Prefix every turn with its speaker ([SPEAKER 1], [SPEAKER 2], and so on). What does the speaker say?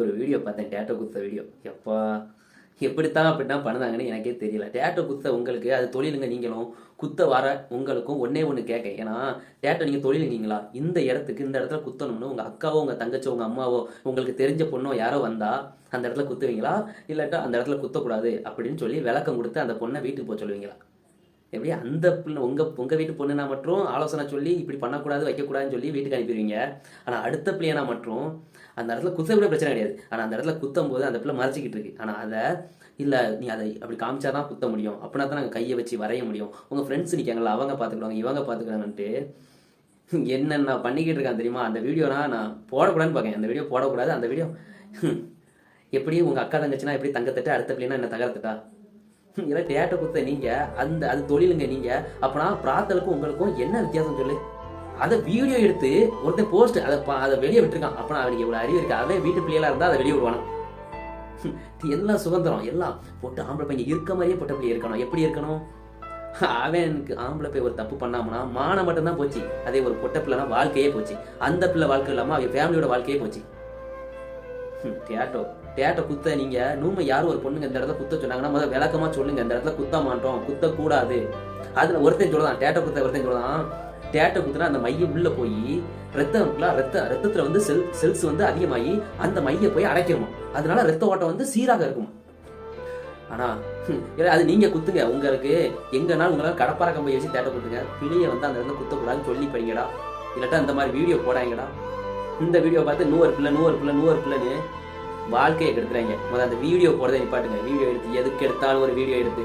[SPEAKER 1] இன்னைக்கு ஒரு வீடியோ பார்த்தேன், டேட்டோ குத்த வீடியோ. எப்பா எப்படித்தான் அப்படித்தான் பண்ணுதாங்கன்னு எனக்கே தெரியல. டேட்டோ குத்த உங்களுக்கு அது தொழிலுங்க. நீங்களும் குத்த வர உங்களுக்கும் ஒன்னே ஒன்று கேட்க. ஏன்னா டேட்டோ நீங்கள் தொழிலுங்கீங்களா? இந்த இடத்துக்கு இந்த இடத்துல குத்தணும்னு உங்கள் அக்காவோ உங்கள் தங்கச்சோ உங்கள் அம்மாவோ உங்களுக்கு தெரிஞ்ச பொண்ணோ யாரோ வந்தா அந்த இடத்துல குத்துவீங்களா? இல்லாட்டா அந்த இடத்துல குத்தக்கூடாது அப்படின்னு சொல்லி விளக்கம் கொடுத்து அந்த பொண்ணை வீட்டுக்கு போக சொல்லுவீங்களா? எப்படி அந்த பிள்ளை உங்கள் வீட்டு பொண்ணுனா மட்டும் ஆலோசனை சொல்லி இப்படி பண்ணக்கூடாது வைக்கக்கூடாதுன்னு சொல்லி வீட்டுக்கு அனுப்பிடுவீங்க. ஆனால் அடுத்த பிள்ளைனா மட்டும் அந்த இடத்துல குத்த கூட பிரச்சனை கிடையாது. ஆனால் அந்த இடத்துல குத்தும் போது அந்த பிள்ளை மறைச்சிக்கிட்டு இருக்கு. ஆனால் அதை இல்லை நீ அதை அப்படி காமிச்சாதான் குத்த முடியும், அப்படின்னா தான் நாங்கள் கையை வச்சு வரைய முடியும், உங்கள் ஃப்ரெண்ட்ஸ் நிற்காங்களா அவங்க பார்த்துக்கிடுவாங்க இவங்க பார்த்துக்கிறாங்கன்ட்டு என்னென்ன பண்ணிக்கிட்டு இருக்கான் தெரியுமா? அந்த வீடியோனா நான் போடக்கூடாதுன்னு பார்க்கேன். அந்த வீடியோ போடக்கூடாது. அந்த வீடியோ எப்படி உங்கள் அக்கா தங்கச்சின்னா எப்படி தங்கத்தட்டு, அடுத்த பிள்ளைனா என்ன தகரத்துட்டா? இதெல்லாம் டேட்டை குத்த நீங்க அது தொழிலுங்க நீங்க. அப்பனா பிரார்த்தலுக்கும் உங்களுக்கும் என்ன வித்தியாசம் சொல்லு? அதை வீடியோ எடுத்து ஒருத்தன் போஸ்ட் அதை வெளியே விட்டுருக்கான். அப்பனா அவனுக்கு எவ்வளவு அறிவு இருக்கு? அவன் வீட்டு பிள்ளைகளா இருந்தா அதை வெளியே விடுவானா? எல்லாம் சுதந்திரம், எல்லாம் போட்டு ஆம்பளை பையன் இருக்க மாதிரியே பொட்ட பிள்ளை இருக்கணும். எப்படி இருக்கணும்? அவனுக்கு ஆம்பளை போய் ஒரு தப்பு பண்ணாமனா மானம் மட்டும்தான் போச்சு. அதே ஒரு பொட்ட பிள்ளைனா வாழ்க்கையே போச்சு. அந்த பிள்ளை வாழ்க்கை இல்லாம அவன் ஃபேமிலியோட வாழ்க்கையே போச்சு. டேட்டோ குத்த நீங்க நூமை யாரும் ஒரு பொண்ணுங்க இந்த இடத்துல குத்த சொன்னாங்கன்னா முதல்ல விளக்கமா சொல்லுங்க. இந்த இடத்துல குத்த மாட்டோம், குத்த கூடாது. அதுல ஒருத்தன் சொல்லதான் டேட்டோ குத்த, ஒருத்தன் சொல்லதான் டேட்டோ குத்துனா அந்த மைய உள்ள போய் ரத்தத்துல வந்து செல்ஸ் வந்து அதிகமாகி அந்த மைய போய் அடைக்கணுமா, அதனால ரத்த ஓட்டம் வந்து சீராக இருக்குமா. ஆனா அது நீங்க குத்துங்க. உங்களுக்கு எங்கனாலும் உங்களால கடப்பார கம்பை வச்சு டேட்டோ குத்துங்க. பிள்ளைய வந்து அந்த இடத்துல குத்தக்கூடாதுன்னு சொல்லி படிங்கடா. இல்லாட்டா இந்த மாதிரி வீடியோ போடாங்கடா. இந்த வீடியோ பார்த்து நூறு பிள்ளைன்னு வாழ்க்கையை கெடுத்துறாங்க. முதல்ல அந்த வீடியோ போடுறதை நிப்பாட்டுங்க. வீடியோ எடுத்து எதுக்கு எடுத்தாலும் ஒரு வீடியோ எடுத்து